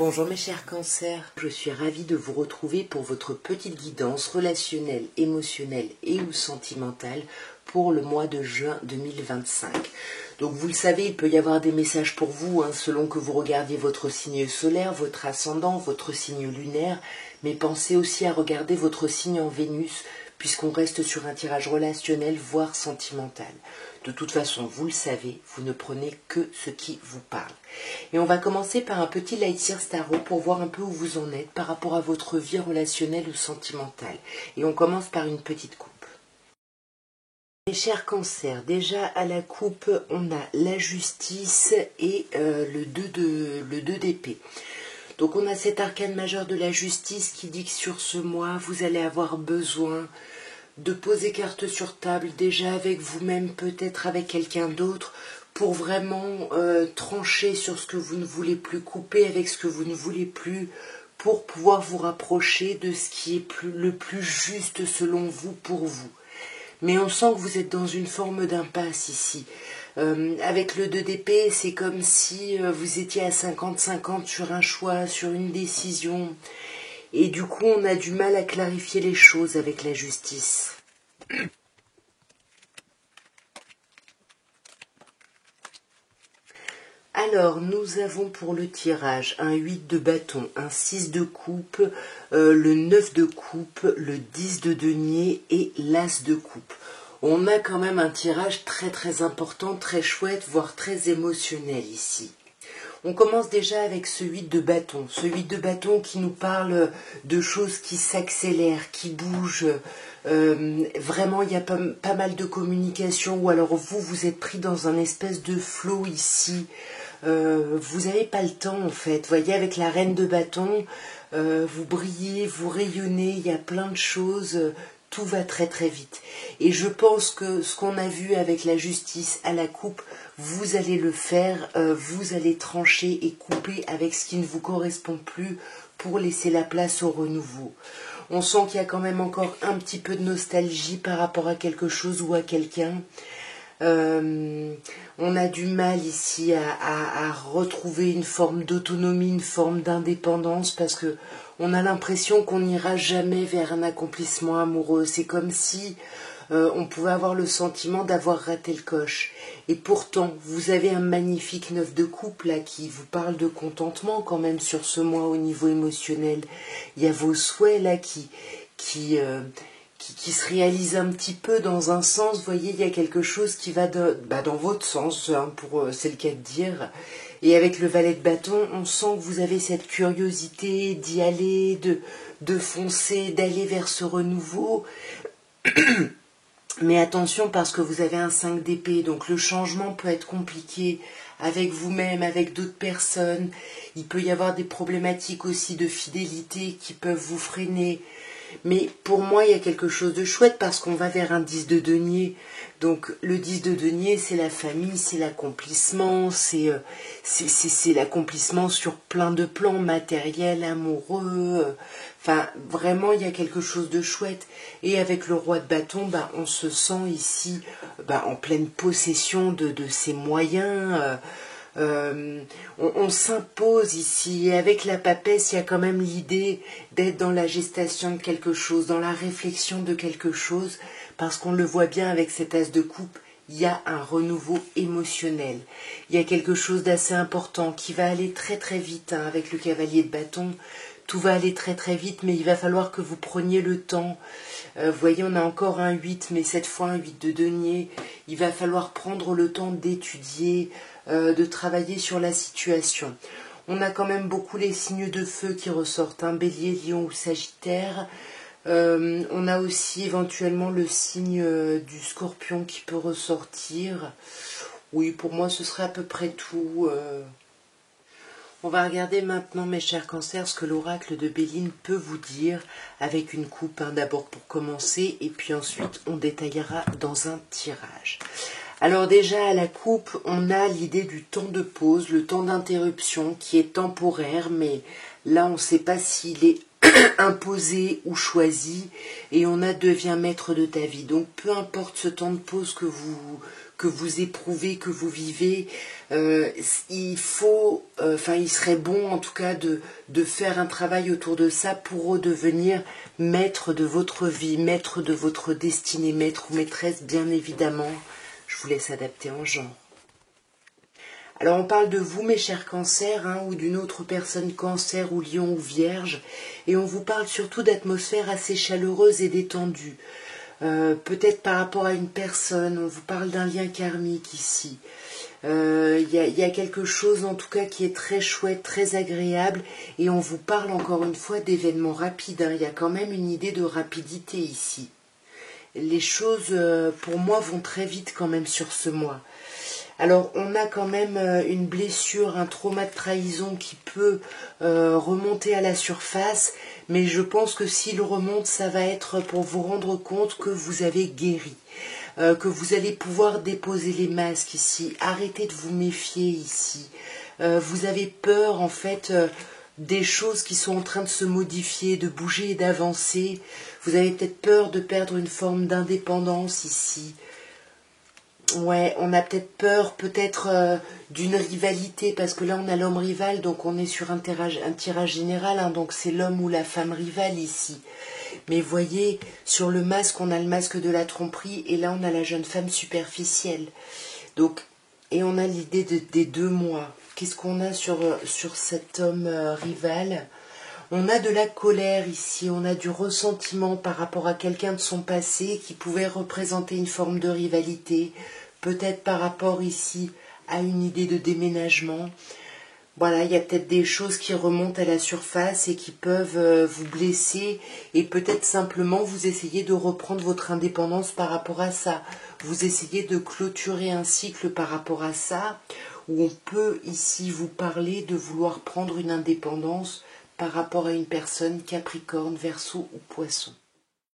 Bonjour mes chers cancers, je suis ravie de vous retrouver pour votre petite guidance relationnelle, émotionnelle et ou sentimentale pour le mois de juin 2025. Donc vous le savez, il peut y avoir des messages pour vous, selon que vous regardiez votre signe solaire, votre ascendant, votre signe lunaire, mais pensez aussi à regarder votre signe en Vénus, puisqu'on reste sur un tirage relationnel, voire sentimental. De toute façon, vous le savez, vous ne prenez que ce qui vous parle. Et on va commencer par un petit Light Year Tarot pour voir un peu où vous en êtes par rapport à votre vie relationnelle ou sentimentale. Et on commence par une petite coupe. Mes chers cancers, déjà à la coupe, on a la justice et le 2 d'épée. Donc on a cet arcane majeur de la justice qui dit que sur ce mois, vous allez avoir besoin de poser carte sur table, déjà avec vous-même, peut-être avec quelqu'un d'autre, pour vraiment trancher sur ce que vous ne voulez plus, couper avec ce que vous ne voulez plus, pour pouvoir vous rapprocher de ce qui est le plus juste selon vous, pour vous. Mais on sent que vous êtes dans une forme d'impasse ici. Avec le 2 d'épée, c'est comme si vous étiez à 50-50 sur un choix, sur une décision. Et du coup, on a du mal à clarifier les choses avec la justice. Alors, nous avons pour le tirage un 8 de bâton, un 6 de coupe, le 9 de coupe, le 10 de denier et l'as de coupe. On a quand même un tirage très très important, très chouette, voire très émotionnel ici. On commence déjà avec ce 8 de bâton. Ce 8 de bâton qui nous parle de choses qui s'accélèrent, qui bougent. Vraiment, il y a pas mal de communication. Ou alors vous êtes pris dans un espèce de flow ici. Vous n'avez pas le temps en fait. Vous voyez, avec la reine de bâton, vous brillez, vous rayonnez. Il y a plein de choses. Tout va très très vite. Et je pense que ce qu'on a vu avec la justice à la coupe, vous allez le faire, vous allez trancher et couper avec ce qui ne vous correspond plus pour laisser la place au renouveau. On sent qu'il y a quand même encore un petit peu de nostalgie par rapport à quelque chose ou à quelqu'un. On a du mal ici à retrouver une forme d'autonomie, une forme d'indépendance, parce que on a l'impression qu'on n'ira jamais vers un accomplissement amoureux. C'est comme si on pouvait avoir le sentiment d'avoir raté le coche. Et pourtant, vous avez un magnifique 9 de coupe là qui vous parle de contentement quand même sur ce mois au niveau émotionnel. Il y a vos souhaits là qui se réalise un petit peu dans un sens. Vous voyez, il y a quelque chose qui va dans votre sens, c'est le cas de dire. Et avec le valet de bâton, on sent que vous avez cette curiosité d'y aller, de foncer, d'aller vers ce renouveau. Mais attention, parce que vous avez un 5 d'épée, donc le changement peut être compliqué avec vous-même, avec d'autres personnes. Il peut y avoir des problématiques aussi de fidélité qui peuvent vous freiner. Mais pour moi, il y a quelque chose de chouette parce qu'on va vers un 10 de denier. Donc le 10 de denier, c'est la famille, c'est l'accomplissement, c'est l'accomplissement sur plein de plans, matériels, amoureux. Enfin, vraiment, il y a quelque chose de chouette. Et avec le roi de bâton, on se sent ici en pleine possession de ses moyens. On s'impose ici, et avec la papesse, il y a quand même l'idée d'être dans la gestation de quelque chose, dans la réflexion de quelque chose, parce qu'on le voit bien avec cet as de coupe, il y a un renouveau émotionnel. Il y a quelque chose d'assez important qui va aller très très vite avec le cavalier de bâton. Tout va aller très très vite, mais il va falloir que vous preniez le temps. Vous voyez, on a encore un 8, mais cette fois un 8 de denier. Il va falloir prendre le temps d'étudier, de travailler sur la situation. On a quand même beaucoup les signes de feu qui ressortent, bélier, lion ou sagittaire. On a aussi éventuellement le signe du scorpion qui peut ressortir. Oui, pour moi ce serait à peu près tout. On va regarder maintenant, mes chers cancers, ce que l'oracle de Béline peut vous dire avec une coupe, d'abord pour commencer, et puis ensuite on détaillera dans un tirage. Alors déjà à la coupe, on a l'idée du temps de pause, le temps d'interruption qui est temporaire, mais là on ne sait pas s'il est imposé ou choisi, et on a deviens maître de ta vie. Donc peu importe ce temps de pause que que vous éprouvez, que vous vivez, il serait bon en tout cas de faire un travail autour de ça pour redevenir maître de votre vie, maître de votre destinée, maître ou maîtresse, bien évidemment. Je vous laisse adapter en genre. Alors on parle de vous mes chers cancers, ou d'une autre personne cancer ou lion ou vierge, et on vous parle surtout d'atmosphère assez chaleureuse et détendue. Peut-être par rapport à une personne, on vous parle d'un lien karmique ici. Il y a quelque chose en tout cas qui est très chouette, très agréable, et on vous parle encore une fois d'événements rapides. Il y a quand même une idée de rapidité ici. Les choses pour moi vont très vite quand même sur ce mois. Alors on a quand même une blessure, un trauma de trahison qui peut remonter à la surface, mais je pense que s'il remonte, ça va être pour vous rendre compte que vous avez guéri, que vous allez pouvoir déposer les masques ici, arrêtez de vous méfier ici. Vous avez peur en fait des choses qui sont en train de se modifier, de bouger et d'avancer. Vous avez peut-être peur de perdre une forme d'indépendance ici. Ouais, on a peut-être peur, d'une rivalité, parce que là on a l'homme rival, donc on est sur un tirage général, donc c'est l'homme ou la femme rivale ici. Mais voyez, sur le masque, on a le masque de la tromperie, et là on a la jeune femme superficielle. Donc, et on a l'idée des 2 mois. Qu'est-ce qu'on a sur cet homme rival ? On a de la colère ici, on a du ressentiment par rapport à quelqu'un de son passé qui pouvait représenter une forme de rivalité, peut-être par rapport ici à une idée de déménagement. Voilà, il y a peut-être des choses qui remontent à la surface et qui peuvent vous blesser, et peut-être simplement vous essayez de reprendre votre indépendance par rapport à ça. Vous essayez de clôturer un cycle par rapport à ça, où on peut ici vous parler de vouloir prendre une indépendance par rapport à une personne Capricorne, Verseau ou Poisson.